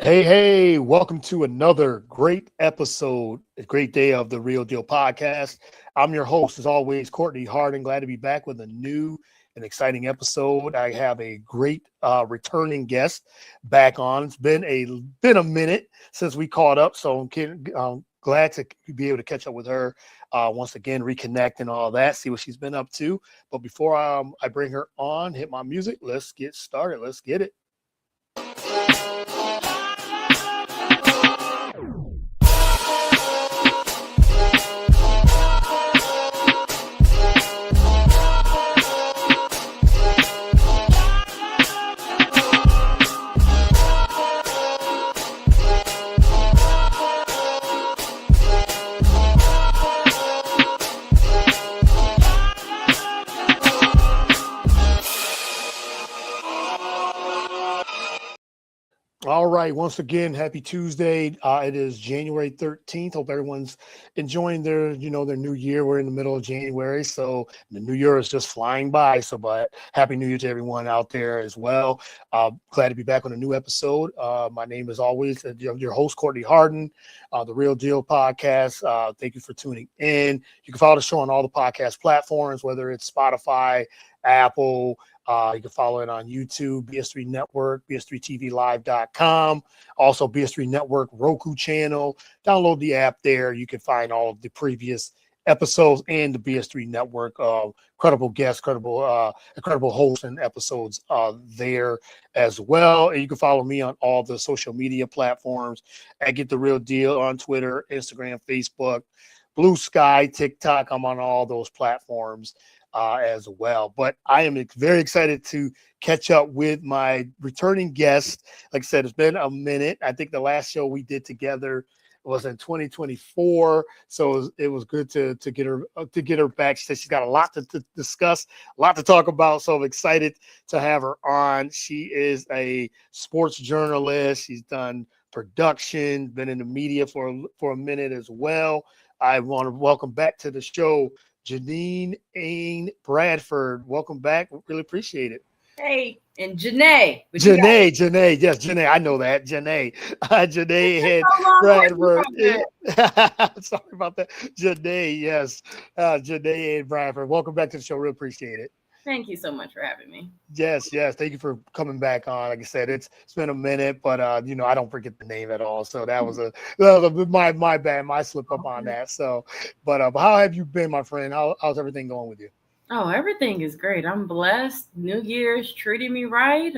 Hey, welcome to another great episode, a great day of the Real Deal podcast. I'm your host, as always, Courtney Harding. Glad to be back with a new and exciting episode. I have a great returning guest back on. It's been a minute since we caught up, so I'm glad to be able to catch up with her once again, reconnect and all that, see what she's been up to. But before I bring her on, hit my music, let's get started. Let's get it. All right. Once again, happy Tuesday. It is January 13th. Hope everyone's enjoying their new year. We're in the middle of January, so the new year is just flying by. But happy New Year to everyone out there as well. Glad to be back on a new episode. My name is always your host, Courtney Hardin, the Real Deal podcast. Thank you for tuning in. You can follow the show on all the podcast platforms, whether it's Spotify, Apple. You can follow it on YouTube, BS3 Network, BS3TVLive.com. Also, BS3 Network Roku channel. Download the app there. You can find all of the previous episodes and the BS3 Network. Credible guests, incredible hosts and episodes there as well. And you can follow me on all the social media platforms at Get the Real Deal on Twitter, Instagram, Facebook, Blue Sky, TikTok. I'm on all those platforms as well. But I am very excited to catch up with my returning guest. Like I said, it's been a minute. I think the last show we did together was in 2024, so it was good to get her back. She said she's got a lot to discuss, a lot to talk about, so I'm excited to have her on. She is a sports journalist. She's done production, been in the media for a minute as well. I want to welcome back to the show Janae Ain Bradford. Welcome back. Really appreciate it. Hey, and Janae. Janae. Yes, Janae. I know that. Janae Ain Bradford. Sorry about that. Janae, yes. Janae Ain Bradford. Welcome back to the show. Really appreciate it. Thank you so much for having me. Yes. Thank you for coming back on. Like I said, it's been a minute, but I don't forget the name at all. So that was my bad, my slip up on that. So, but how have you been, my friend? How's everything going with you? Oh, everything is great. I'm blessed. New Year's treating me right.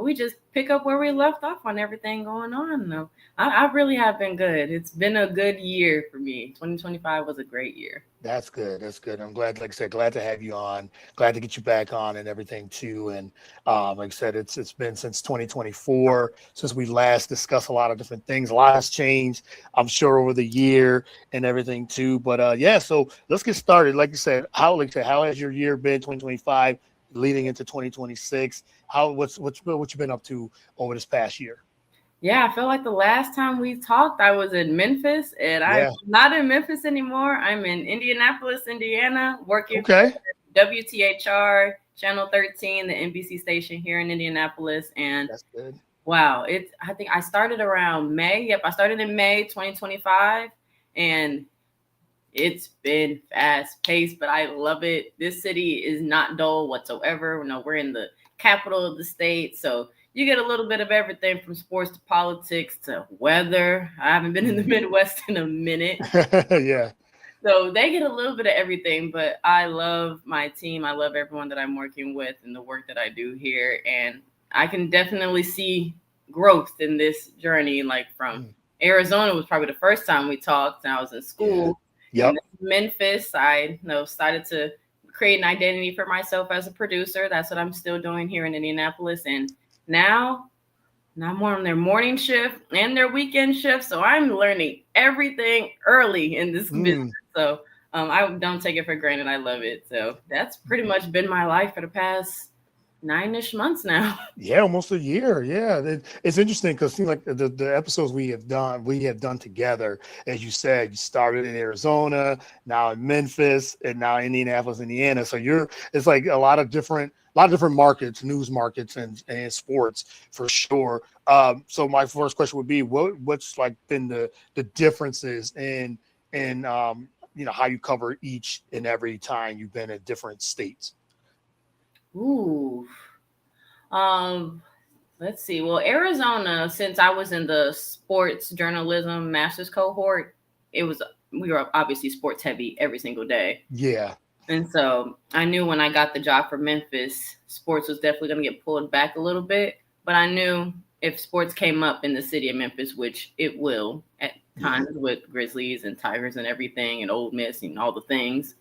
We just pick up where we left off on everything going on. No, I really have been good. It's been a good year for me. 2025 was a great year. That's good. I'm glad, like I said, glad to have you on. Glad to get you back on and everything too. And like I said, it's been since 2024 since we last discussed a lot of different things. A lot has changed, I'm sure, over the year and everything too. But so let's get started. Like you said, how has your year been? 2025 leading into 2026. What you been up to over this past year? Yeah, I feel like the last time we talked, I was in Memphis, and I'm not in Memphis anymore. I'm in Indianapolis, Indiana, working for WTHR, Channel 13, the NBC station here in Indianapolis. And that's good. Wow, I think I started around May. Yep, I started in May 2025, and it's been fast paced, but I love it. This city is not dull whatsoever. We're in the capital of the state, so you get a little bit of everything from sports to politics to weather. I haven't been in the Midwest in a minute. Yeah. So they get a little bit of everything, but I love my team. I love everyone that I'm working with and the work that I do here. And I can definitely see growth in this journey. Like from Arizona was probably the first time we talked, and I was in school. Yeah. Yep. Memphis, I started to create an identity for myself as a producer. That's what I'm still doing here in Indianapolis. And now I'm on their morning shift and their weekend shift. So I'm learning everything early in this business. So I don't take it for granted. I love it. So that's pretty much been my life for the past 9-ish months now. Yeah, almost a year. Yeah, it's interesting because it seems like the episodes we have done together, as you said, you started in Arizona, now in Memphis, and now Indianapolis, Indiana. So it's like a lot of different markets, news markets, and sports for sure. So my first question would be, what's like been the differences in how you cover each and every time you've been in different states? Ooh. Um, let's see. Well, Arizona, since I was in the sports journalism master's cohort, we were obviously sports heavy every single day. Yeah. And so I knew when I got the job for Memphis, sports was definitely going to get pulled back a little bit. But I knew if sports came up in the city of Memphis, which it will at times with Grizzlies and Tigers and everything and Ole Miss and all the things,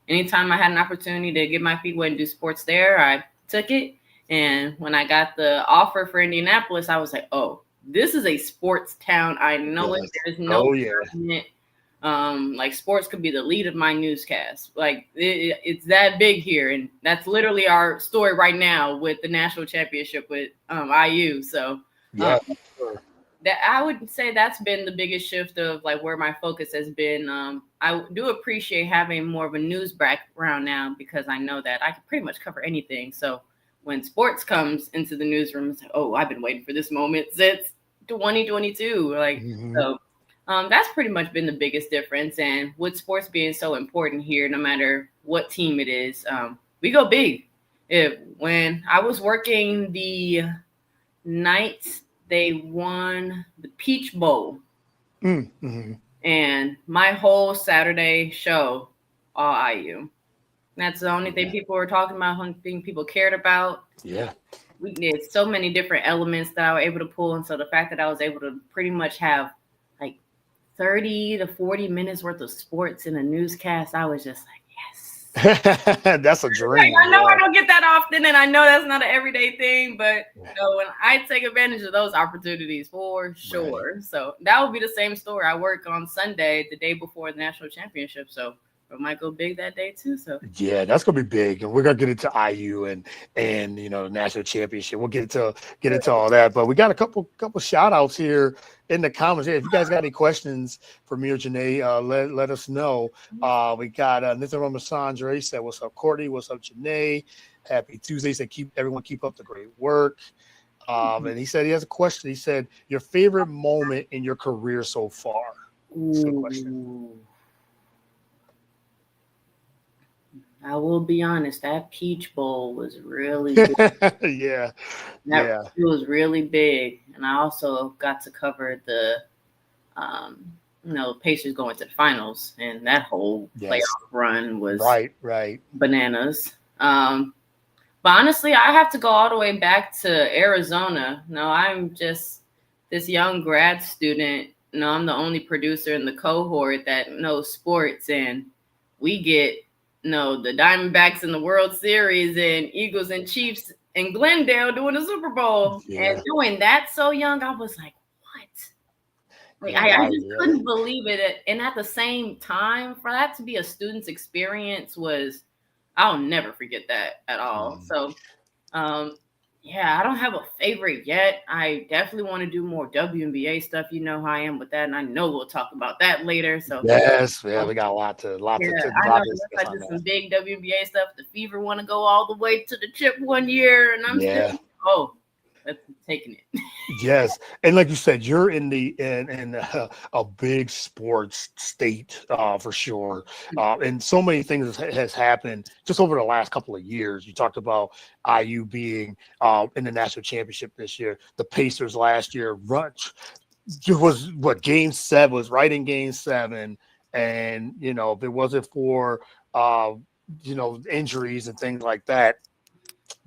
anytime I had an opportunity to get my feet wet and do sports there, I took it. And when I got the offer for Indianapolis, I was like, oh, this is a sports town. I know it. There's no like sports could be the lead of my newscast. Like it's that big here, and that's literally our story right now with the national championship with IU. So yeah, that I would say that's been the biggest shift of like where my focus has been. I do appreciate having more of a news background now because I know that I can pretty much cover anything. So when sports comes into the newsroom, it's like, oh, I've been waiting for this moment since 2022. Like so. That's pretty much been the biggest difference. And with sports being so important here, no matter what team it is, we go big. When I was working the nights they won the Peach Bowl, and my whole Saturday show, all IU. That's the only thing people were talking about, only thing people cared about. Yeah. We did so many different elements that I was able to pull. And so the fact that I was able to pretty much have 30 to 40 minutes worth of sports in a newscast, I was just like, yes. That's a dream. I know I don't get that often, and I know that's not an everyday thing, but when I take advantage of those opportunities for sure. Right. So that would be the same story. I work on Sunday, the day before the national championship. So it might go big that day too. So yeah, that's gonna be big, and we're gonna get into IU and the national championship. We'll get into all that, but we got a couple shout outs here in the comments. If you guys got any questions for me or Janae, let us know. We got Nathan Ramasandra said, "What's up, Courtney? What's up, Janae? Happy Tuesday." He said, "Keep up the great work." And he said he has a question. He said, "Your favorite moment in your career so far?" That's a good question. I will be honest, that Peach Bowl was really big. Yeah. It was really big. And I also got to cover the Pacers going to the finals, and that whole playoff run was right bananas. But honestly, I have to go all the way back to Arizona. No, I'm just this young grad student. No, I'm the only producer in the cohort that knows sports, and we get the Diamondbacks in the World Series and Eagles and Chiefs in Glendale doing the Super Bowl. And doing that so young, I was like, what? I just couldn't believe it. And at the same time, for that to be a student's experience I'll never forget that at all. So, I don't have a favorite yet. I definitely want to do more WNBA stuff. You know how I am with that, and I know we'll talk about that later. So yes, we got a lot to I did some big WNBA stuff. The Fever want to go all the way to the chip one year, and I'm still that's taking it. Yes, and like you said, you're in a big sports state for sure, and so many things has happened just over the last couple of years. You talked about IU being in the national championship this year. The Pacers last year was Game 7 was right in Game 7, and if it wasn't for injuries and things like that,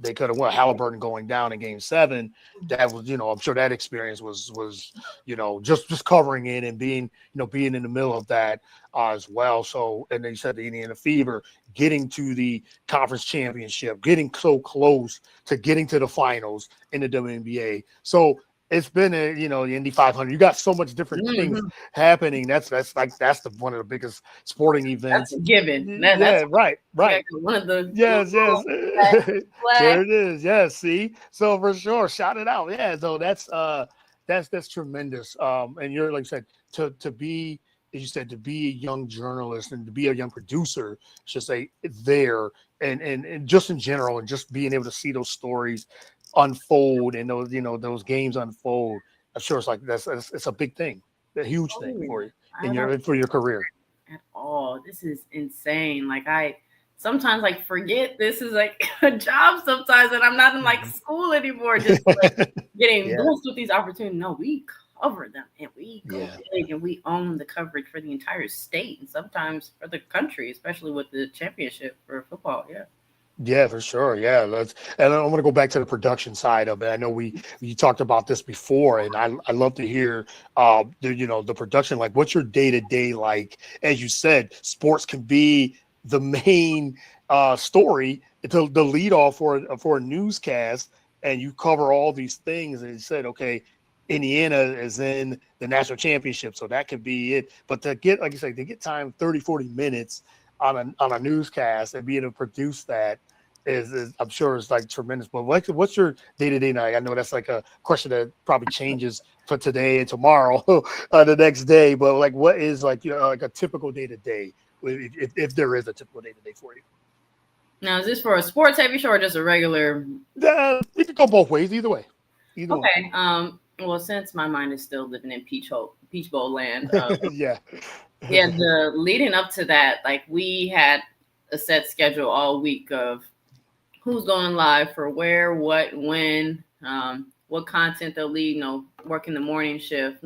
they could have won. Halliburton going down in Game 7. That was, I'm sure that experience was just covering it and being in the middle of that as well. So, and then you said the Indiana Fever getting to the conference championship, getting so close to getting to the finals in the WNBA. So it's been a, the Indy 500. You got so much different things Mhm. happening. That's the one of the biggest sporting That's events. a given. That's Yeah, right, we got right. one of the Yes, yes. flag. There it is. Yes, see. So for sure, shout it out. Yeah, so that's tremendous. And you're like I said, to be, as you said, to be a young journalist and to be a young producer, should say there and just in general and just being able to see those stories unfold and those, those games unfold. I'm sure it's like it's a big thing, a huge thing Oh, for you in I don't for your career. at all. This is insane. Like I sometimes like forget this is like a job sometimes and I'm not in like Mhm. school anymore. Just like getting Yeah, blessed with these opportunities. No, we cover them and we go yeah. big and we own the coverage for the entire state and sometimes for the country, especially with the championship for football. Yeah. Yeah, for sure. Yeah, and I want to go back to the production side of it. I know we talked about this before, and I love to hear the production. Like, what's your day to day like? As you said, sports can be the main story, the lead off for a newscast, and you cover all these things. And you said, okay, Indiana is in the national championship, so that could be it. But to get, like you said, to get time 30-40 minutes on a newscast and be able to produce that is I'm sure is like tremendous. But what's your day to day night? I know that's like a question that probably changes for today and tomorrow, the next day. But like, what is like like a typical day to day, if there is a typical day to day for you? Now is this for a sports heavy show or just a regular? It could go both ways. Either way, either one. Okay. Well, since my mind is still living in Peach Bowl land, Yeah. yeah, the leading up to that, like we had a set schedule all week of who's going live for where, what, when, what content they'll lead. Working the morning shift.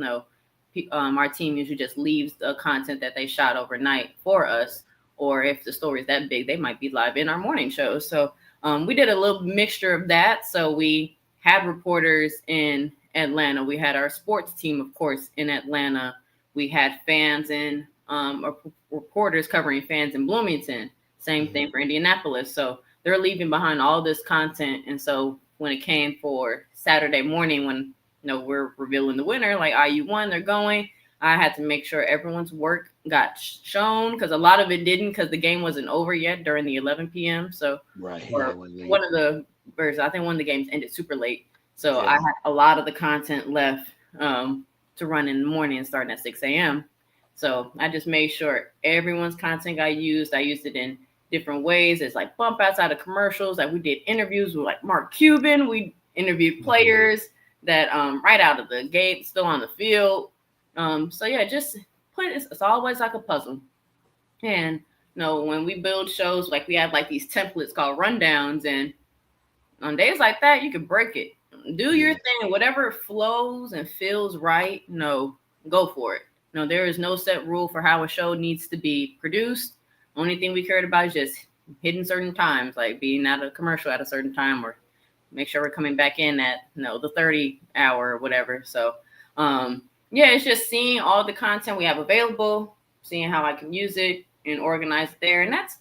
Our team usually just leaves the content that they shot overnight for us. Or if the story is that big, they might be live in our morning show. So we did a little mixture of that. So we had reporters in Atlanta. We had our sports team, of course, in Atlanta. We had fans in reporters covering fans in Bloomington. Same thing for Indianapolis. So they're leaving behind all this content. And so when it came for Saturday morning, when we're revealing the winner, like IU won, they're going. I had to make sure everyone's work got shown because a lot of it didn't because the game wasn't over yet during the 11 p.m. So, Right. Yeah. or one of the versions, I think one of the games ended super late. So I Yeah. had a lot of the content left to run in the morning starting at 6 a.m. So I just made sure everyone's content got used. I used it in different ways. It's like bump outs out of commercials. Like we did interviews with like Mark Cuban. We interviewed players that right out of the gate, still on the field. So yeah, just it's always like a puzzle. And when we build shows, like we have like these templates called rundowns, and on days like that, you can break it. Do your thing, whatever flows and feels right. No, go for it. No, there is no set rule for how a show needs to be produced. Only thing we cared about is just hitting certain times, like being at a commercial at a certain time, or make sure we're coming back in at the 30 hour or whatever. So yeah, it's just seeing all the content we have available, seeing how I can use it and organize it there. And that's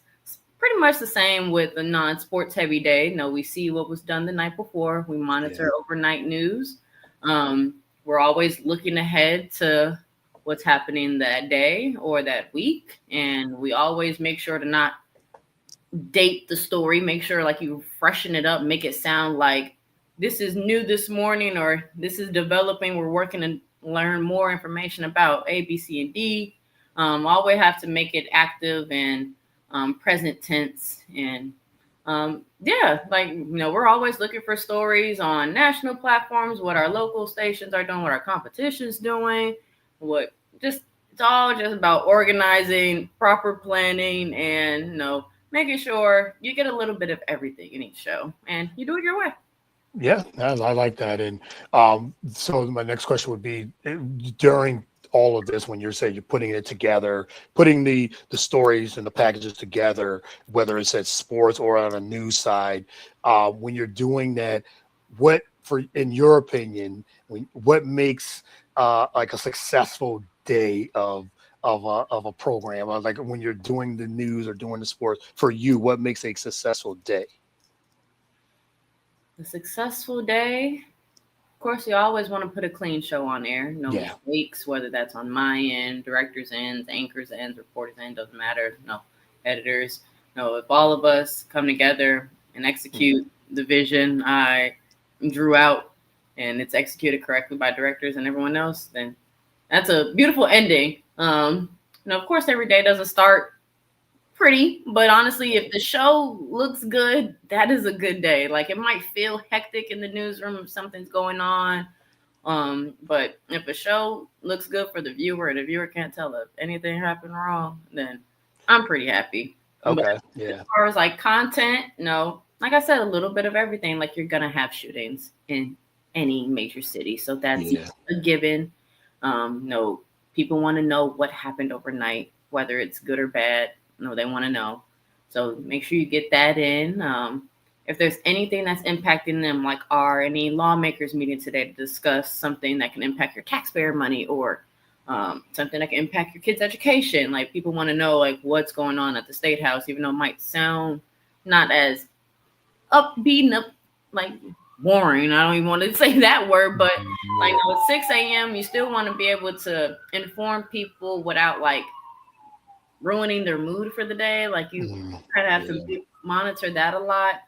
pretty much the same with a non-sports heavy day. We see what was done the night before. We monitor overnight news. We're always looking ahead to what's happening that day or that week. And we always make sure to not date the story. Make sure like you freshen it up, make it sound like this is new this morning or this is developing. We're working to learn more information about A, B, C, and D. Always have to make it active and present tense. And yeah, like, we're always looking for stories on national platforms, what our local stations are doing, what our competition's doing, it's all just about organizing, proper planning, and, making sure you get a little bit of everything in each show and you do it your way. Yeah, I like that. And so my next question would be during all of this, when you're saying you're putting it together, putting the stories and the packages together, whether it's at sports or on a news side, when you're doing that, in your opinion, what makes like a successful day of a program, or like when you're doing the news or doing the sports for you, what makes a successful day? The successful day, course, you always want to put a clean show on air. No Yeah. mistakes, whether that's on my end, director's ends, anchor's ends, reporter's end, doesn't matter. No editors. No, if all of us come together and execute the vision I drew out and it's executed correctly by directors and everyone else, then that's a beautiful ending. Of course, every day doesn't start pretty, but honestly, if the show looks good, that is a good day. Like, it might feel hectic in the newsroom if something's going on, but if a show looks good for the viewer and the viewer can't tell if anything happened wrong, then I'm pretty happy. But Okay. as Yeah. far as like content, no, like I said, a little bit of everything. Like, you're gonna have shootings in any major city, so that's Yeah. a given. No, people want to know what happened overnight, whether it's good or bad. No, they want to know. So make sure you get that in. If there's anything that's impacting them, like are any lawmakers meeting today to discuss something that can impact your taxpayer money or something that can impact your kids' education, like people want to know like what's going on at the state house, even though it might sound not as upbeat and up like boring. I don't even want to say that word, but like at 6 a.m. you still want to be able to inform people without like ruining their mood for the day. Like you kind of have to monitor that a lot,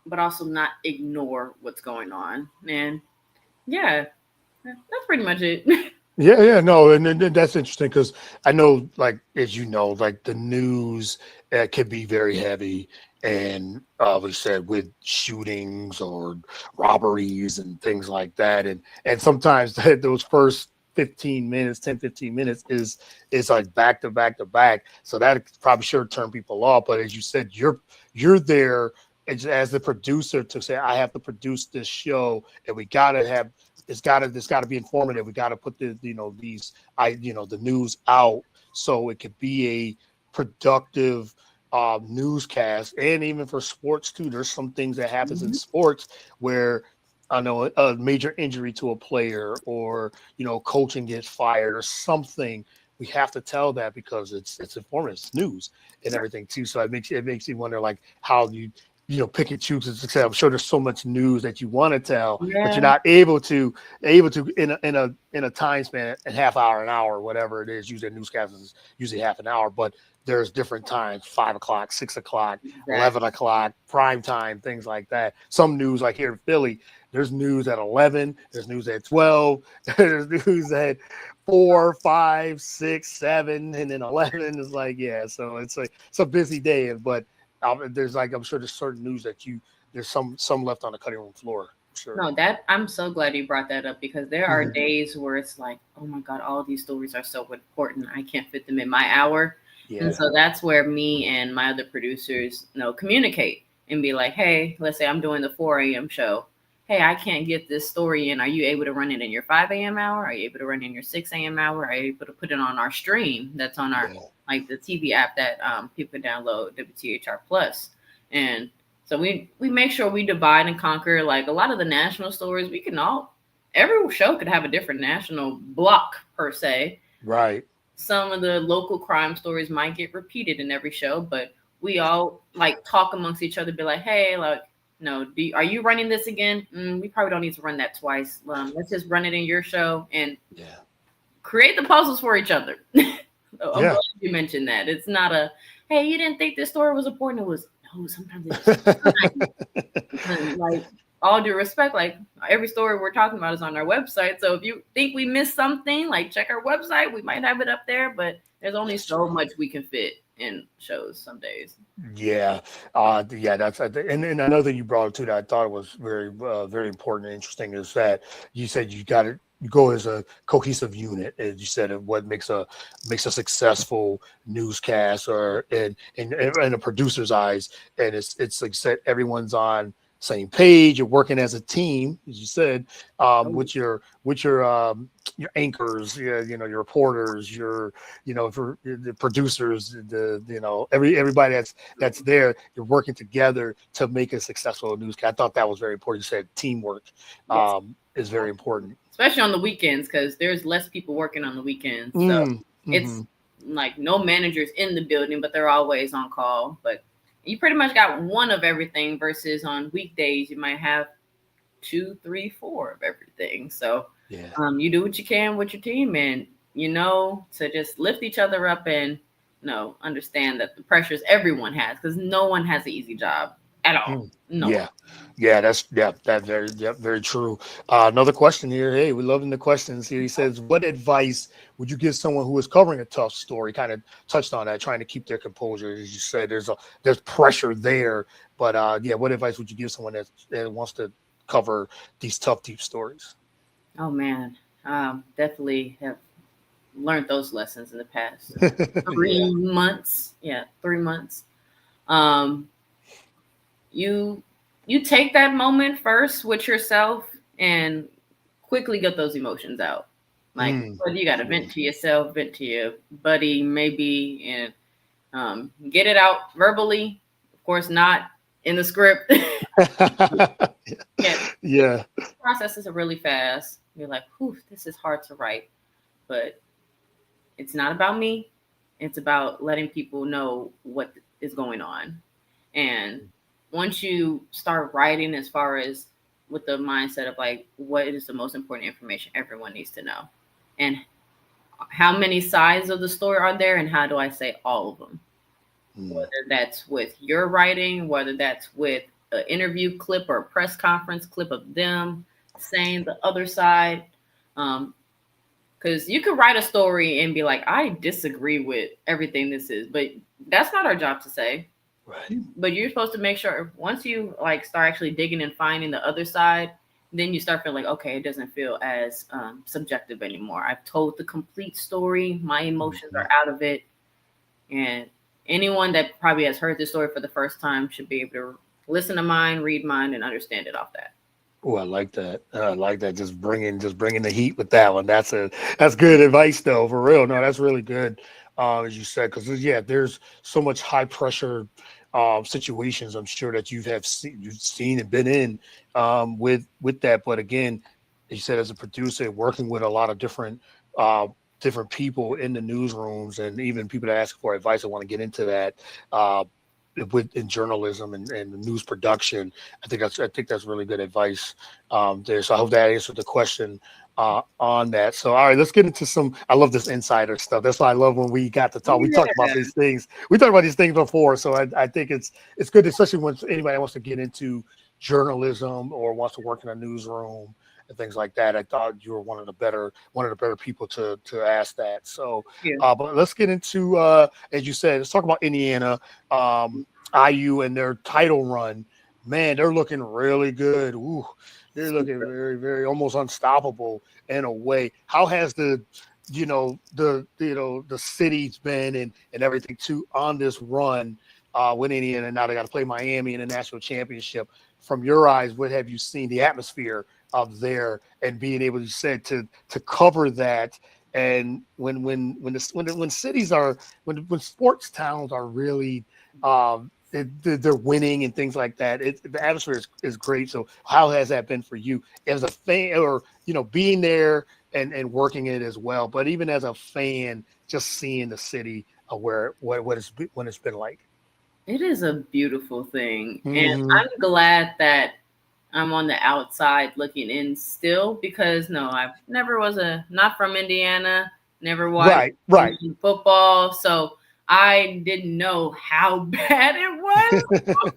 but also not ignore what's going on. And yeah, that's pretty much it. Yeah, no, and that's interesting because I know, like as you know, like the news can be very heavy, and we said with shootings or robberies and things like that, and sometimes those first 15 minutes, 10, 15 minutes is like back to back to back, so that probably sure turn people off. But as you said, you're there as the producer to say, I have to produce this show, and we gotta have it's got to be informative. We got to put the news out so it could be a productive newscast. And even for sports too, there's some things that happens in sports where I know a major injury to a player or coaching gets fired or something. We have to tell that because it's informative, it's news and everything too. So it makes you wonder like how pick and choose to success. I'm sure there's so much news that you want to tell, but you're not able to in a time span, a half hour, an hour, whatever it is. Usually a newscast is usually half an hour, but there's different times: 5 o'clock, 6 o'clock, 11 o'clock, prime time, things like that. Some news, like here in Philly, there's news at 11, there's news at 12, there's news at 4, 5, 6, 7, and then 11 is like So it's a busy day, but there's like I'm sure there's certain news that there's some left on the cutting room floor. Sure. No, that I'm so glad you brought that up because there are days where it's like, oh my God, all these stories are so important. I can't fit them in my hour. Yeah. And so that's where me and my other producers, communicate and be like, hey, let's say I'm doing the 4 a.m. show. Hey, I can't get this story in. Are you able to run it in your 5 a.m. hour? Are you able to run it in your 6 a.m. hour? Are you able to put it on our stream that's on our like the TV app that people can download, WTHR Plus? And so we make sure we divide and conquer. Like a lot of the national stories, every show could have a different national block per se. Right. Some of the local crime stories might get repeated in every show, but we all like talk amongst each other, be like, hey, like, no, are you running this again? We probably don't need to run that twice. Let's just run it in your show and create the puzzles for each other. I'm glad you mentioned that. It's not hey, you didn't think this story was important. It was, no, sometimes it's like, all due respect, like every story we're talking about is on our website. So if you think we missed something, like check our website. We might have it up there, but there's only so much we can fit in shows some days. Yeah. That's and another thing you brought up too that I thought was very very important and interesting is that you said you got to go as a cohesive unit, as you said, what makes a successful newscast or in a producer's eyes, and it's like you said, everyone's on same page. You're working as a team, as you said, with your anchors, your reporters, for the producers, everybody that's there. You're working together to make a successful newscast. I thought that was very important. You said teamwork is very important, especially on the weekends because there's less people working on the weekends. So it's like no managers in the building, but they're always on call. But you pretty much got one of everything versus on weekdays you might have 2, 3, 4 of everything. So Yeah. you do what you can with your team, and to just lift each other up and understand that the pressures everyone has, because no one has an easy job at all. No one. Yeah, that's very true. Another question here. Hey, we're loving the questions here. He says, "What advice would you give someone who is covering a tough story?" Kind of touched on that, trying to keep their composure. As you said, there's pressure there, but yeah, what advice would you give someone that wants to cover these tough, deep stories? Oh man, definitely have learned those lessons in the past Yeah. 3 months. Yeah, 3 months. Um, you you take that moment first with yourself and quickly get those emotions out. Like, Mm, whether you got to vent to yourself, vent to your buddy, maybe, and get it out verbally. Of course, not in the script. Yeah, yeah. processes are really fast. You're like, whew, this is hard to write, but it's not about me. It's about letting people know what is going on. And once you start writing, as far as with the mindset of like, what is the most important information everyone needs to know? And how many sides of the story are there? And how do I say all of them? Mm. Whether that's with your writing, whether that's with an interview clip or a press conference clip of them saying the other side. Because you could write a story and be like, I disagree with everything this is, but that's not our job to say. Right. But you're supposed to make sure once you like start actually digging and finding the other side, then you start feeling like, okay, it doesn't feel as subjective anymore. I've told the complete story. My emotions Mhm. are out of it. And anyone that probably has heard this story for the first time should be able to listen to mine, read mine, and understand it off that. Oh, I like that. I like that. Just bringing the heat with that one. That's good advice though, for real. No, that's really good. As you said, because yeah, there's so much high pressure situations. I'm sure that you've seen and been in with that. But again, you said as a producer, working with a lot of uh, different people in the newsrooms and even people that ask for advice. I want to get into that. Uh, with in journalism and news production. I think that's really good advice there. So I hope that answered the question on that. So all right, let's get into some. I love this insider stuff. That's why I love when we got to talk. We talked about Yeah. these things. We talked about these things before. So I think it's good, especially when anybody wants to get into journalism or wants to work in a newsroom and things like that. I thought you were one of the better people to ask that. So, Yeah. but let's get into as you said, let's talk about Indiana. IU and their title run, man, they're looking really good. Ooh, they're looking very, very almost unstoppable in a way. How has the city's been and everything too on this run with Indiana? And now they got to play Miami in the national championship. From your eyes, what have you seen the atmosphere of there and being able to said to cover that? And when cities are when sports towns are really they're winning and things like that. The atmosphere is great. So how has that been for you as a fan, or being there and working it as well? But even as a fan, just seeing the city, where what it's been like. It is a beautiful thing. And Hmm. I'm glad that I'm on the outside looking in still, because no, I never was not from Indiana, never watched Right, right. Indian football. So I didn't know how bad it was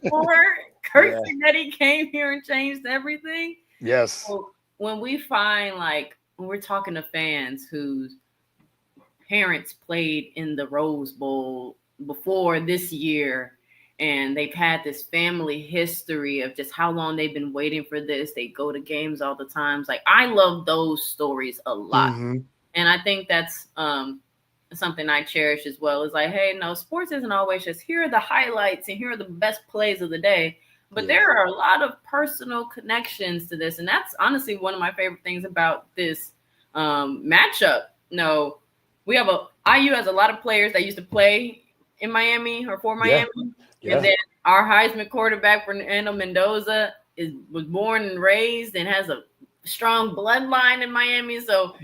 before Kurt Yeah. Sinetti came here and changed everything. Yes. So when we find, like, when we're talking to fans whose parents played in the Rose Bowl before this year, and they've had this family history of just how long they've been waiting for this. They go to games all the times. Like, I love those stories a lot. Hmm. And I think that's something I cherish as well. Is like, hey, no, sports isn't always just here are the highlights and here are the best plays of the day. But Yeah. there are a lot of personal connections to this. And that's honestly one of my favorite things about this matchup. No, we have IU has a lot of players that used to play in Miami or for Yeah. Miami. And Yeah. then our Heisman quarterback, Fernando Mendoza, was born and raised and has a strong bloodline in Miami. So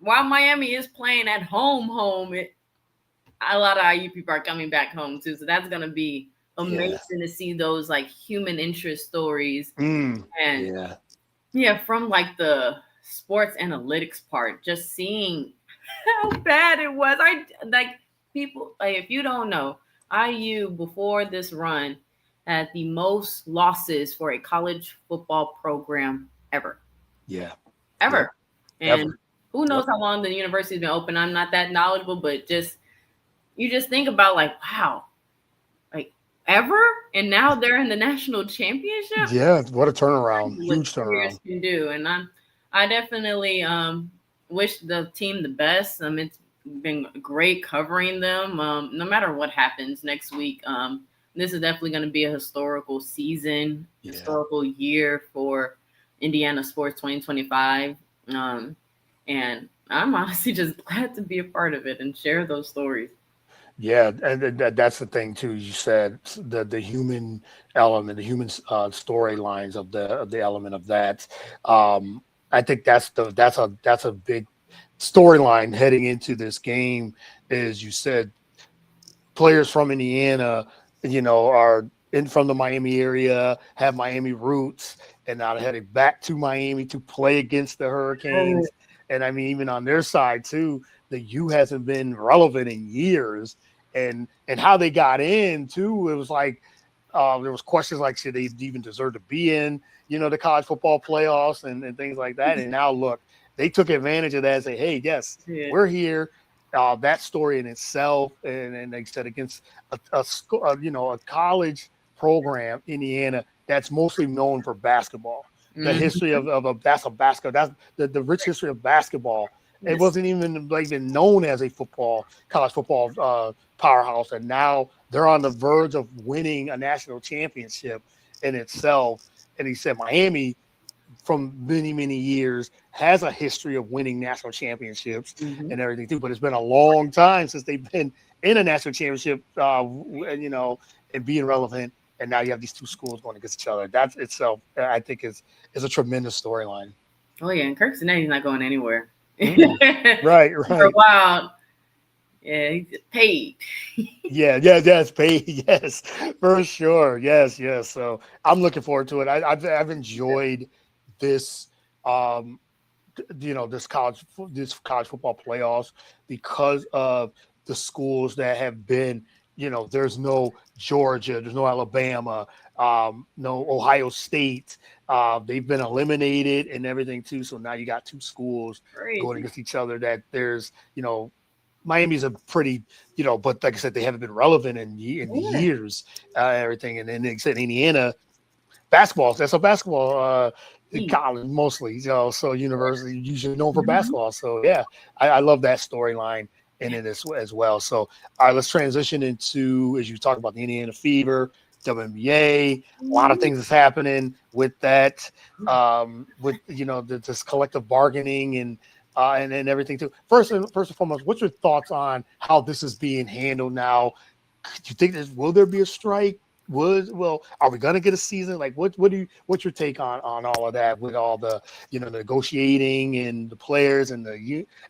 while Miami is playing at home, a lot of IU people are coming back home too. So that's gonna be Yeah. amazing to see those like human interest stories. Mm. And Yeah. Yeah, from like the sports analytics part, just seeing how bad it was. I like people like if you don't know, IU before this run had the most losses for a college football program ever. Yeah. Yep. Ever. And Ever. who knows Yep. how long the university's been open. I'm not that knowledgeable, but just you just think about like, wow, like ever? And now they're in the national championship. Yeah. What a turnaround. What Huge 2 years turnaround. can do. And I definitely wish the team the best. It's been great covering them. No matter what happens next week, this is definitely going to be a historical season, Yeah. historical year for Indiana sports 2025. And I'm honestly just glad to be a part of it and share those stories. Yeah, and that's the thing too. You said the human element, the human storylines of the element of that. Um, I think that's a big storyline heading into this game. Is you said players from Indiana, are in from the Miami area, have Miami roots, and now heading back to Miami to play against the Hurricanes. And I mean, even on their side too, the U hasn't been relevant in years, and how they got in too. It was like there was questions like should they even deserve to be in, the college football playoffs and things like that. And now look, they took advantage of that and say, hey, yes, Yeah. we're here. That story in itself, and like I said, against a college program, Indiana, that's mostly known for basketball. The history Mhm. of that's a basketball. That's the rich history of basketball. It Yes. wasn't even known as a college football powerhouse, and now they're on the verge of winning a national championship in itself. And he said Miami from many years has a history of winning national championships Mhm. and everything too, but it's been a long time since they've been in a national championship, and being relevant. And now you have these two schools going against each other. That's itself, I think, is a tremendous storyline. Oh yeah, and Kirk Cincinnati's not going anywhere. Mm-mm. Right, For a right. while, yeah, he's paid. Yeah, yeah, yes, paid, yes, for sure, yes. So I'm looking forward to it. I've enjoyed this, um, this college football playoffs because of the schools that have been, there's no Georgia, there's no Alabama, no Ohio State. They've been eliminated and everything too. So now you got two schools going Crazy. against each other that there's, Miami's a pretty, but like I said, they haven't been relevant in Yeah. years, everything. And then they said Indiana basketball. That's a basketball Eat. college mostly. So university usually known for Mhm. basketball. So yeah, I love that storyline in it as well. So all right, let's transition into as you talk about the Indiana Fever, WNBA. A lot of things is happening with that, with this collective bargaining and everything too. First and foremost, what's your thoughts on how this is being handled now? Do you think will there be a strike? Are we gonna get a season? Like what's your take on all of that with all the negotiating and the players and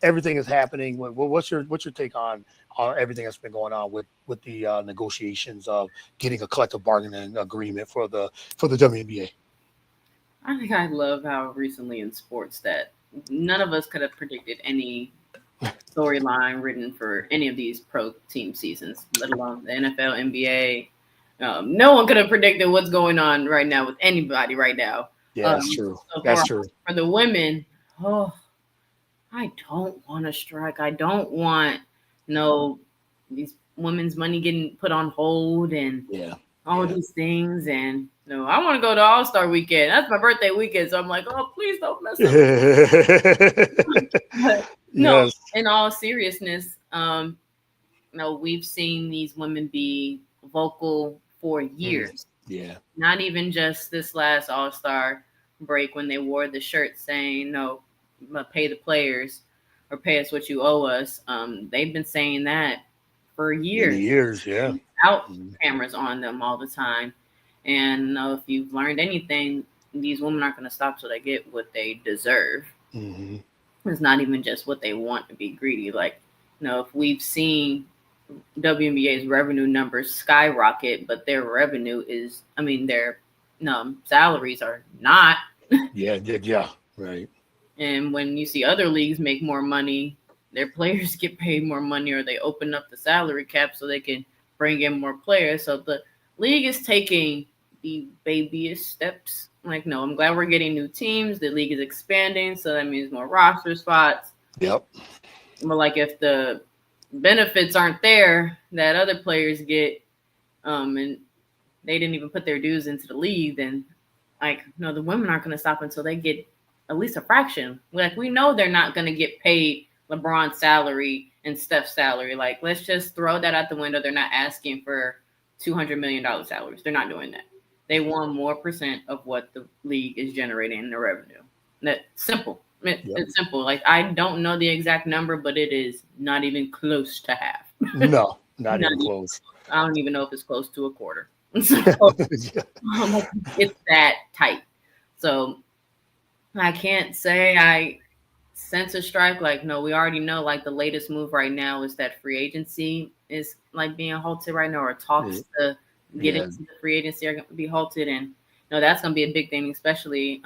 everything is happening? What's your take on everything that's been going on with the negotiations of getting a collective bargaining agreement for the WNBA? I think I love how recently in sports that none of us could have predicted any storyline written for any of these pro team seasons, let alone the NFL, NBA. No one could have predicted what's going on right now with anybody right now. Yeah, that's true. So That's true. for the women, oh, I don't want to strike. I don't want these women's money getting put on hold and Yeah, all yeah. these things. And no, I want to go to All Star Weekend. That's my birthday weekend, so I'm like, oh, please don't mess up. But no, Yes. in all seriousness, we've seen these women be vocal for Mm, years. yeah. Not even just this last All Star break when they wore the shirt saying, no, pay the players or pay us what you owe us. They've been saying that for Many years years. Yeah. without Mm, cameras on them all the time. And if you've learned anything, these women aren't going to stop till they get what they deserve. mhm. It's not even just what they want to be greedy. Like, if we've seen WNBA's revenue numbers skyrocket, but their revenue is, I mean, their salaries are not. Yeah. Right. And when you see other leagues make more money, their players get paid more money, or they open up the salary cap so they can bring in more players. So the league is taking the babyish steps. Like, no, I'm glad we're getting new teams. The league is expanding, so that means more roster spots. Yep. But like, if the benefits aren't there that other players get, and they didn't even put their dues into the league, then like, no, the women aren't going to stop until they get at least a fraction. Like, we know they're not going to get paid LeBron's salary and Steph's salary. Like, let's just throw that out the window. They're not asking for $200 million salaries. They're not doing that. They want more percent of what the league is generating in the revenue. That's simple. It's simple. Like, I don't know the exact number, but it is not even close to half. No, not even close. I don't even know if it's close to a quarter. So, it's that tight. So I can't say I sense a strike. Like, no, we already know, like, the latest move right now is that free agency is like being halted right now, or talks to get into the free agency are going to be halted. And no, that's going to be a big thing, especially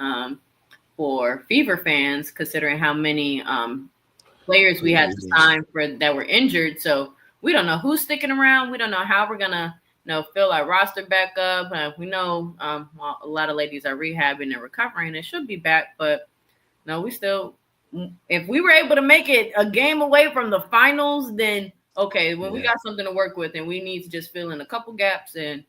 for Fever fans, considering how many players we had to sign for that were injured. So we don't know who's sticking around. We don't know how we're going to fill our roster back up. We know a lot of ladies are rehabbing and recovering and should be back, but no, we still, if we were able to make it a game away from the finals, then okay, when we got something to work with, and we need to just fill in a couple gaps, and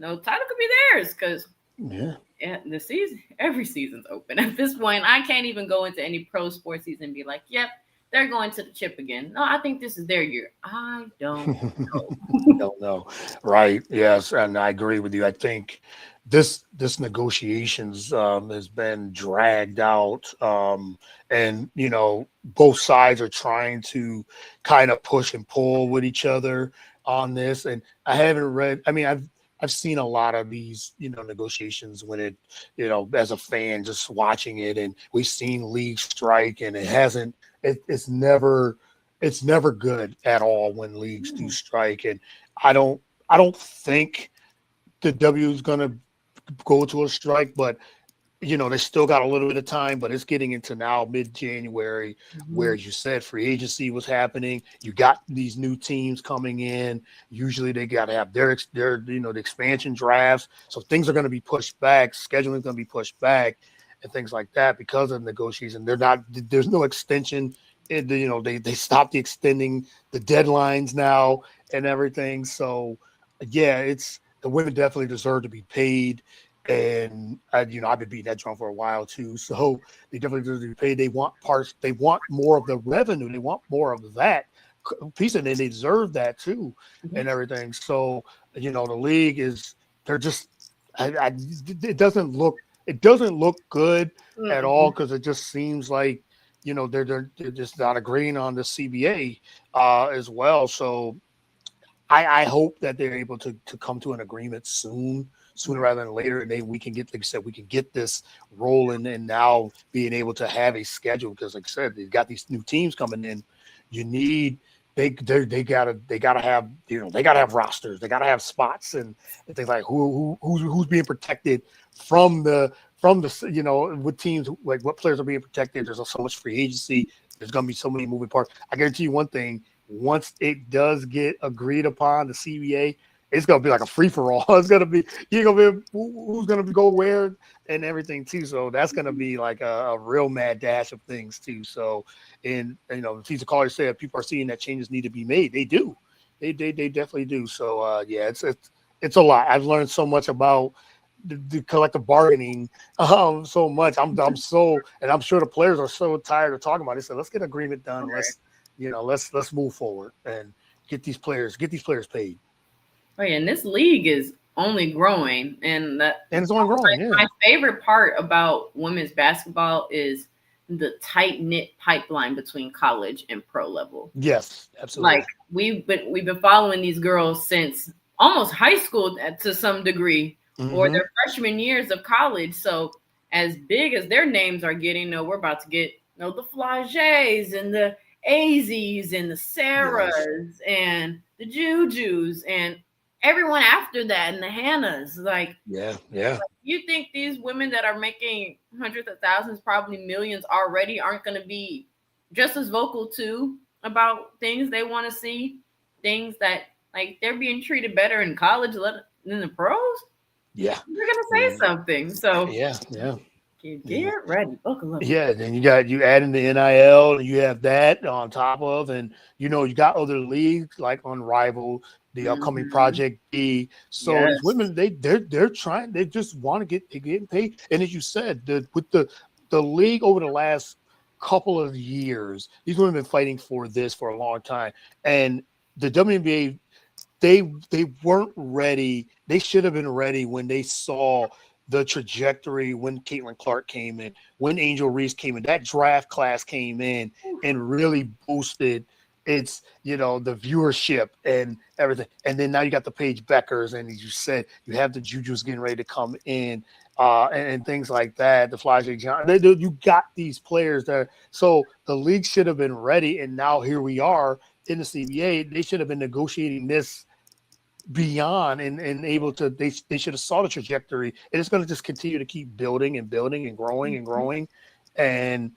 title could be theirs, because the season, every season's open at this point. I can't even go into any pro sports season and be like, yep, they're going to the chip again. No, I think this is their year. I don't know. Don't know. Right. Yes. And I agree with you. I think this negotiations has been dragged out. And, both sides are trying to kind of push and pull with each other on this. And I haven't read, I mean, I've seen a lot of these, negotiations when it, as a fan, just watching it, and we've seen league strike, and it's never good at all when leagues do strike. And I don't think the W is going to go to a strike, but they still got a little bit of time, but it's getting into now mid-January, where you said free agency was happening. You got these new teams coming in. Usually they got to have their the expansion drafts. So things are going to be pushed back. Scheduling is going to be pushed back and things like that because of negotiation. There's no extension. They stopped extending the deadlines now and everything. So it's the women definitely deserve to be paid. And I've been beating that drum for a while too. So they definitely deserve to be paid. They want parts. They want more of the revenue. They want more of that piece, and they deserve that too, and everything. So the league is. They're just. It doesn't look good at all, because it just seems like they're just not agreeing on the CBA as well. So I hope that they're able to come to an agreement sooner rather than later, and we can get, like I said, we can get this rolling, and now being able to have a schedule, because like I said, they've got these new teams coming in. You need they gotta have they gotta have rosters, they gotta have spots and things like who's being protected from the with teams, like what players are being protected. There's so much free agency. There's gonna be so many moving parts. I guarantee you one thing: once it does get agreed upon, the CBA, it's gonna be like a free for all. It's gonna be who's gonna go where and everything too. So that's gonna be like a real mad dash of things too. So, and Caesar Collier said people are seeing that changes need to be made. They do, they definitely do. So it's a lot. I've learned so much about the collective bargaining so much. I'm so, and I'm sure the players are so tired of talking about it. So let's get agreement done. Okay. Let's move forward and get these players paid. Oh yeah, and this league is only growing, and it's only growing. My favorite part about women's basketball is the tight knit pipeline between college and pro level. Yes, absolutely. Like we've been following these girls since almost high school to some degree, or their freshman years of college. So as big as their names are getting, we're about to get the Flagees and the Azies and the Sarahs and the Jujus, and everyone after that and the Hannahs. Like, Yeah. you think these women that are making hundreds of thousands, probably millions already, aren't going to be just as vocal too about things they want to see, things that like they're being treated better in college than the pros? Yeah. They're going to say something. So Yeah. get ready, buckle up. Yeah, then you add in the NIL, and you have that on top of, and you got other leagues like Unrivaled, the upcoming Mm-hmm. Project B. So these Yes. women, they're trying, they just want to they're getting paid. And as you said, with the league over the last couple of years, these women have been fighting for this for a long time, and the WNBA, they weren't ready. They should have been ready when they saw the trajectory when Caitlin Clark came in, when Angel Reese came in, that draft class came in and really boosted the viewership and everything. And then now you got the Paige Beckers, and as you said, you have the Juju's getting ready to come in, and things like that. The Flajay John, you got these players there. So the league should have been ready, and now here we are in the CBA. They should have been negotiating this beyond and able to, they should have saw the trajectory, and it's going to just continue to keep building and building and growing and growing. And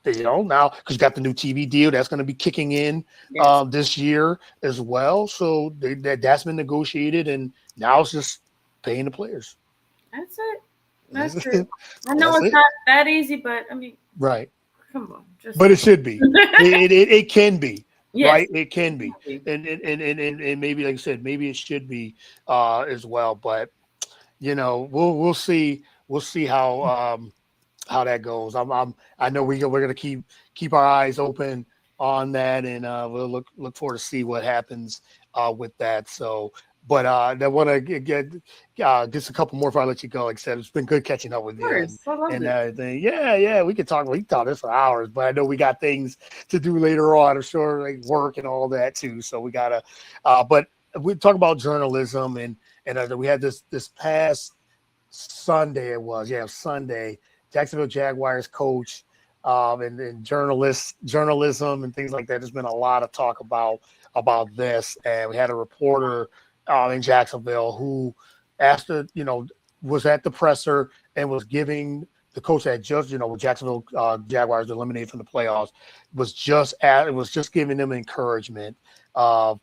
now because you got the new TV deal that's going to be kicking in Yes. this year as well, so that's been negotiated, and now it's just paying the players. That's it. That's That's it. I know that's it's it. not that easy, but I mean, Right. come on. Just But it should be. It can be. yes. Right. It can be. And maybe, like I said, maybe it should be as well. But we'll see. We'll see how that goes. I know we're gonna keep our eyes open on that, and we'll look forward to see what happens with that. So, but I want to get just a couple more before I let you go. Like I said, it's been good catching up with Of you course. I love and it. everything. Yeah, we can talk. We can talk this for hours, but I know we got things to do later on. I'm sure, like work and all that too. So we gotta. But we talk about journalism, and we had this past Sunday. It was Sunday. Jacksonville Jaguars coach, and journalism and things like that. There's been a lot of talk about this, and we had a reporter in Jacksonville who asked was at the presser and was giving the coach that just with Jacksonville Jaguars eliminated from the playoffs, was just giving them encouragement, and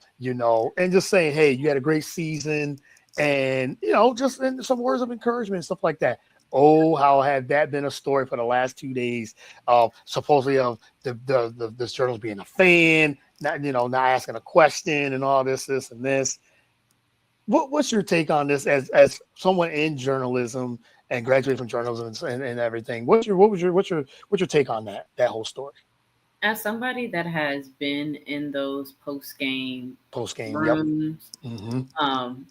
just saying, hey, you had a great season, and just in some words of encouragement and stuff like that. Oh, how had that been a story for the last 2 days of supposedly of this journalist being a fan, not asking a question and all this and this. What's your take on this as someone in journalism and graduated from journalism and everything? What's your take on that whole story? As somebody that has been in those post game Yep. rooms, Mm-hmm.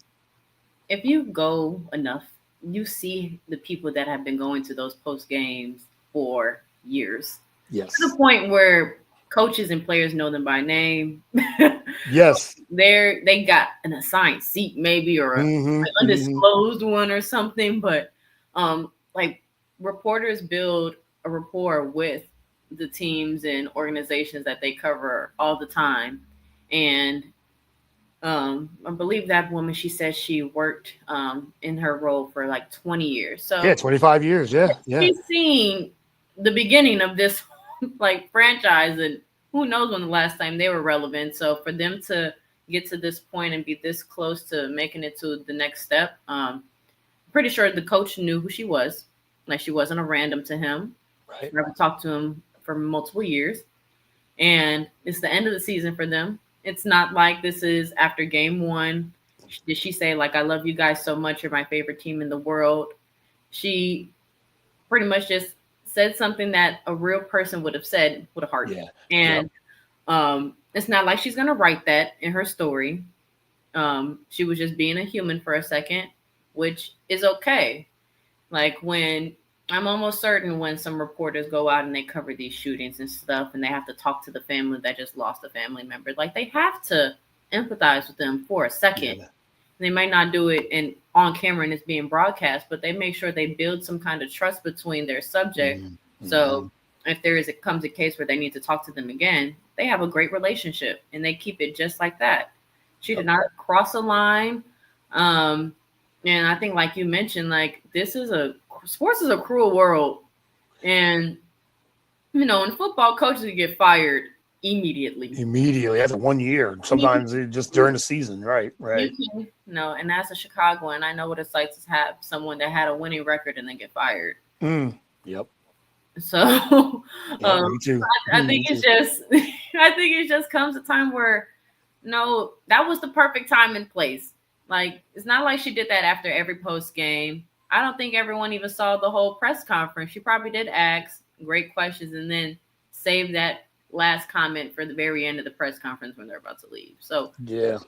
If you go enough, you see the people that have been going to those post games for years. Yes. To the point where coaches and players know them by name. Yes. They got an assigned seat maybe, or an undisclosed one or something. But like reporters build a rapport with the teams and organizations that they cover all the time. And I believe that woman, she said she worked in her role for like 20 years. So 25 years. Yeah. she's seen the beginning of this like franchise, and who knows when the last time they were relevant. So for them to get to this point and be this close to making it to the next step, pretty sure the coach knew who she was. Like, she wasn't a random to him. Right. I've talked to him for multiple years, and it's the end of the season for them. It's not like this is after game one. Did she say, like, I love you guys so much, you're my favorite team in the world? She pretty much just said something that a real person would have said with a heart. Yeah. And it's not like she's gonna write that in her story. She was just being a human for a second, which is okay. Like, when I'm almost certain when some reporters go out and they cover these shootings and stuff, and they have to talk to the family that just lost a family member, like, they have to empathize with them for a second. Yeah. They might not do it on camera and it's being broadcast, but they make sure they build some kind of trust between their subject. Mm-hmm. So if comes a case where they need to talk to them again, they have a great relationship and they keep it just like that. She did not cross a line. And I think, like you mentioned, like sports is a cruel world, and in football, coaches get fired immediately. Immediately after 1 year, sometimes just during the season, right? You can and as a Chicagoan, I know what it's like to have someone that had a winning record and then get fired. Yep. So, Yep, me too. I think it's just, I think it just comes a time where, no, that was the perfect time and place. Like, it's not like she did that after every post game. I don't think everyone even saw the whole press conference. She probably did ask great questions and then save that last comment for the very end of the press conference when they're about to leave. So, yeah,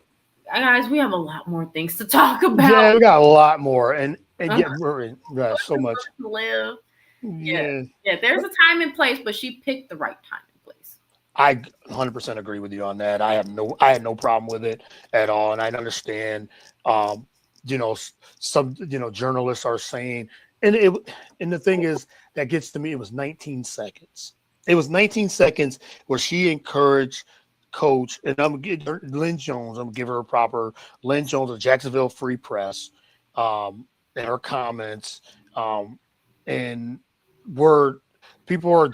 guys, we have a lot more things to talk about. Yeah, we got a lot more, and yeah, we're so much. To live. Yeah, There's a time and place, but she picked the right time and place. I 100% agree with you on that. I had no problem with it at all, and I understand. Some journalists are saying, and the thing is that gets to me. It was 19 seconds. It was 19 seconds where she encouraged Coach, and I'm gonna give her Lynn Jones. I'm gonna give her a proper Lynn Jones of Jacksonville Free Press, and her comments, and were people are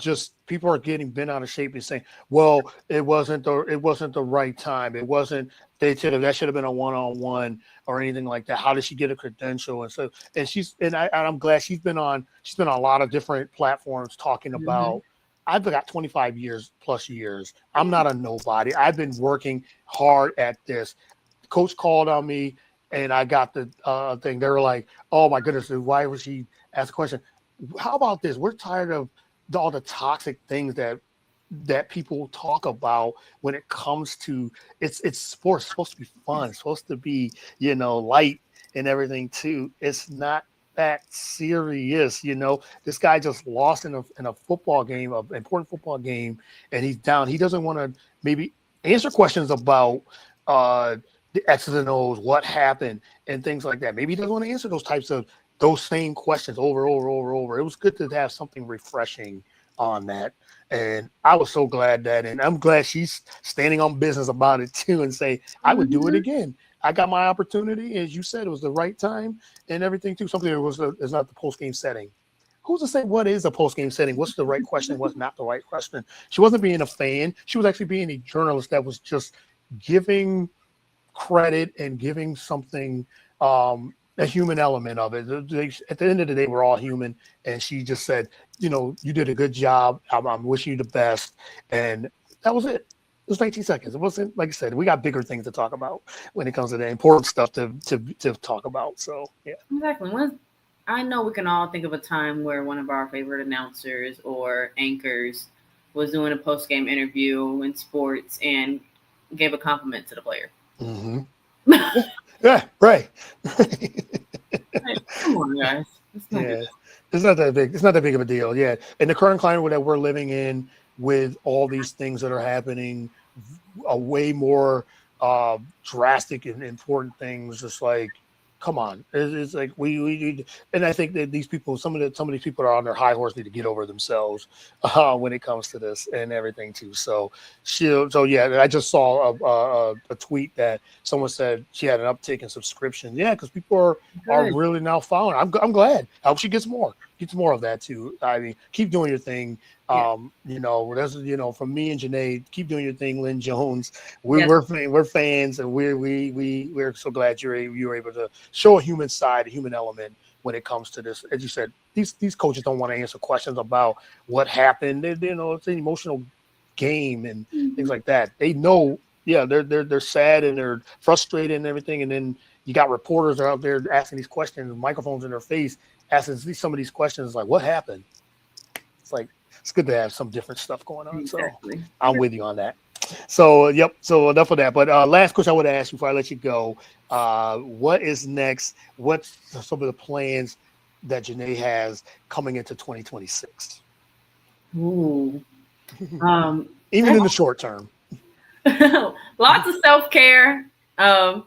getting bent out of shape and saying, well, it wasn't the right time. It wasn't that should have been a one-on-one or anything like that. How did she get a credential? And so I'm glad she's been on a lot of different platforms talking about. I've got 25 plus years. I'm not a nobody. I've been working hard at this. Coach called on me and I got the thing. They were like, oh my goodness, why was she asked a question? How about this? We're tired of all the toxic things that people talk about when it comes to it's sports. It's supposed to be fun. It's supposed to be, light and everything too. It's not that serious. This guy just lost in a football game, an important football game, and he's down. He doesn't want to maybe answer questions about the X's and O's, what happened, and things like that. Maybe he doesn't want to answer those same questions over. It was good to have something refreshing on that. And I was so glad and I'm glad she's standing on business about it too and say, I would do it again. I got my opportunity. As you said, it was the right time and everything too. Something that is not the post-game setting. Who's to say what is a post-game setting? What's the right question? What's not the right question? She wasn't being a fan. She was actually being a journalist that was just giving credit and giving something, a human element of it. At the end of the day, we're all human. And she just said, you did a good job. I'm wishing you the best. And that was it. It was 19 seconds. It wasn't, like I said, we got bigger things to talk about when it comes to the important stuff to talk about. So, yeah. Exactly. I know we can all think of a time where one of our favorite announcers or anchors was doing a post-game interview in sports and gave a compliment to the player. Mm-hmm. Yeah, right. Come on, guys. It's not that big. It's not that big of a deal. Yeah. In the current climate that we're living in, with all these things that are happening, a way more drastic and important things, just like, come on. It's like we need, and I think that these people, some of these people are on their high horse, need to get over themselves when it comes to this and everything too. So I just saw a tweet that someone said she had an uptick in subscriptions. Yeah, because people are really now following. I'm glad. I hope she gets more of that too. I mean, keep doing your thing. That's from me and Janae, keep doing your thing, Lynn Jones. We're fans, and we're so glad you were able to show a human side, a human element when it comes to this. As you said, these coaches don't want to answer questions about what happened. It's an emotional game and things like that. They know, they're sad and they're frustrated and everything, and then you got reporters that are out there asking these questions, microphones in their face, asking some of these questions like, what happened? It's like, it's good to have some different stuff going on. Exactly. So I'm with you on that. So, yep. So enough of that. But last question I would ask you before I let you go, what is next? What's some of the plans that Janae has coming into 2026? Ooh. Even in the short term. Lots of self-care. I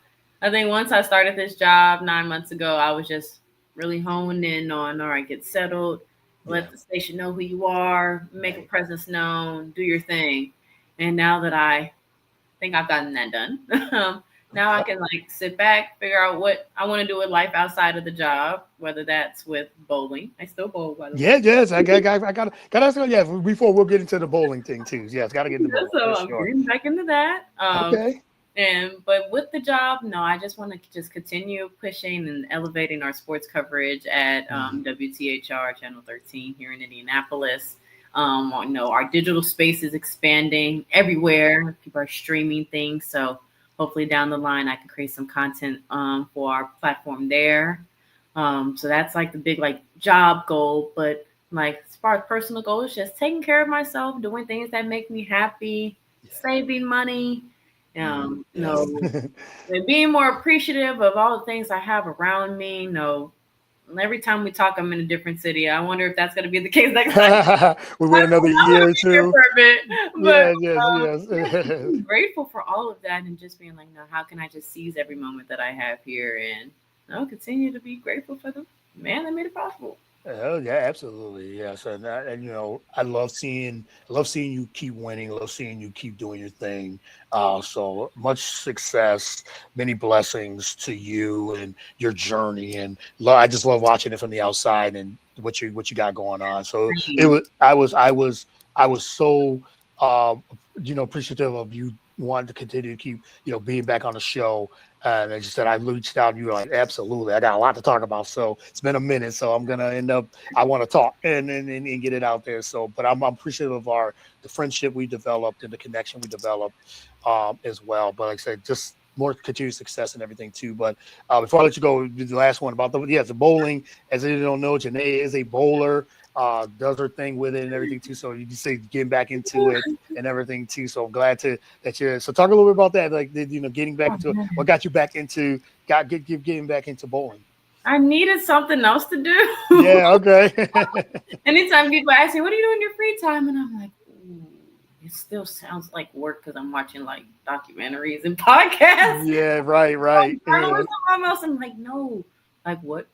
think once I started this job 9 months ago, I was just really honed in on, all right, get settled, let the station know who you are, make a presence known, do your thing. And now that I think I've gotten that done, Now I can like sit back, figure out what I want to do with life outside of the job, whether that's with bowling. I still bowl, by the way. Yeah, yes, I got to ask you, yeah, before we'll get into the bowling thing too. Yes, got to get into bowling for So I'm sure. getting back into that. Okay. But with the job, no, I just want to just continue pushing and elevating our sports coverage at WTHR Channel 13 here in Indianapolis. Our digital space is expanding everywhere. People are streaming things, so hopefully down the line I can create some content for our platform there. So that's like the big like job goal, but like as far as personal goals, just taking care of myself, doing things that make me happy, saving money, Yes. and being more appreciative of all the things I have around me. Every time we talk, I'm in a different city. I wonder if that's going to be the case next time. We wait another I'm going year to or be here two. for a bit, but Yes, yes, yes. I'm grateful for all of that and just being like, no, how can I just seize every moment that I have here and continue to be grateful for the man that made it possible. Oh yeah, absolutely. Yes, and I love seeing you keep winning. Love seeing you keep doing your thing. So much success, many blessings to you and your journey. And I just love watching it from the outside and what you got going on. So it was, I was so appreciative of you wanting to continue to keep being back on the show. And as you said, I reached out and you were like, absolutely. I got a lot to talk about. So it's been a minute. So I'm gonna end up I want to talk and get it out there. So but I'm appreciative of the friendship we developed and the connection we developed as well. But like I said, just more continued success and everything too. But before I let you go, the last one about the bowling. As you don't know, Janae is a bowler, does her thing with it and everything too. So you can say getting back into it and everything too. So I'm glad that you're. So talk a little bit about that, like getting back into it. What got you back into getting back into bowling? I needed something else to do. Yeah. Okay. Anytime people ask me, "What do you do in your free time?" and I'm like, "Ooh, it still sounds like work because I'm watching like documentaries and podcasts." Yeah. Right. Right. Yeah. Something else. I'm like, no, like what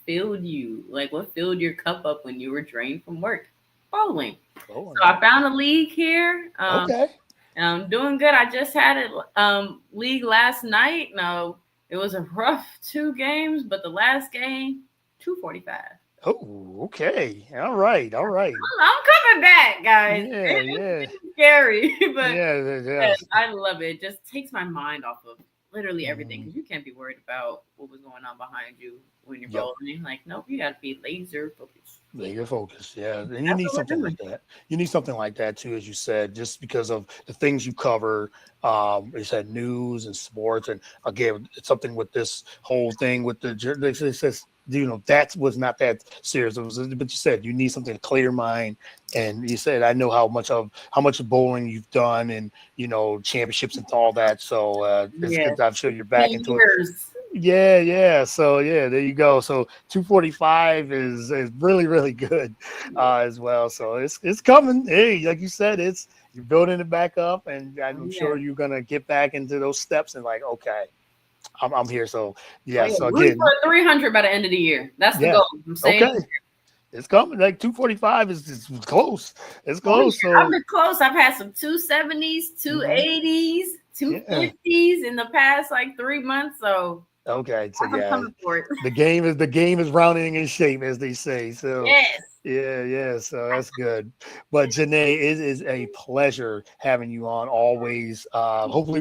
filled you? Like what filled your cup up when you were drained from work? Bowling. Oh, So I found a league here. okay. And I'm doing good. I just had it league last night. No, it was a rough 2 games, but the last game, 245. Oh, okay. All right. All right. I'm coming back, guys. Yeah. Yeah. It's scary, but Yeah. yeah, Yes. I love it. It just takes my mind off of literally everything Mm, because you can't be worried about what was going on behind you when you're yep. bowling. Like, nope, you got to be laser focused. Laser focus, yeah, and you That's need what we're something doing. like that. You need something like that too, as you said, just because of the things you cover. You said news and sports, and again, it's something with this whole thing with it says, that was not that serious. It was, but you said you need something to clear your mind, and you said I know how much bowling you've done, and championships and all that. So it's Yeah, good. I'm sure you're back 10 into it. years. Yeah, yeah. So yeah, there you go. So 245 is really really good as well. So it's coming. Hey, like you said, you're building it back up, and Oh, I'm yeah. sure you're gonna get back into those steps and like, okay, I'm here. So Oh, yeah. yeah. So Rooting again, for 300 by the end of the year. That's the yeah, goal. I'm saying okay, it's coming. Like 245 is close. It's oh, close. yeah, I've So been close. I've had some 270s, mhm, 280s, yeah. 250s in the past like 3 months. So Okay. So I'm yeah, coming for it. the game is rounding in shape, as they say. So Yes. yeah, yeah. So that's good. But Janae, it is a pleasure having you on always. Hopefully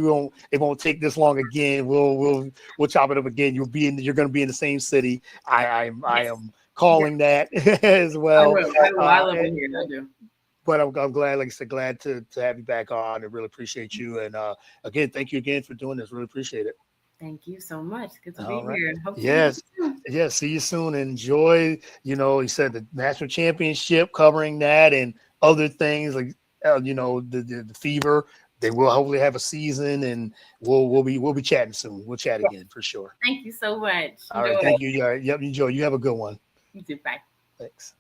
it won't take this long again. We'll chop it up again. You're gonna be in the same city. I Yes. am Yeah, calling that as I well. will. I will. I love And, it here. I do. but I'm glad, like I said, glad to have you back on. I really appreciate you. And again, thank you again for doing this. Really appreciate it. Thank you so much. Good to be All right. here. Hope to see you Yes. soon. Yes. See you soon. Enjoy. He said the national championship, covering that and other things like the fever. They will hopefully have a season, and we'll be chatting soon. We'll chat again for sure. Thank you so much. All right. Enjoy. Thank you. All right. Yep. Enjoy. You have a good one. You too. Bye. Thanks.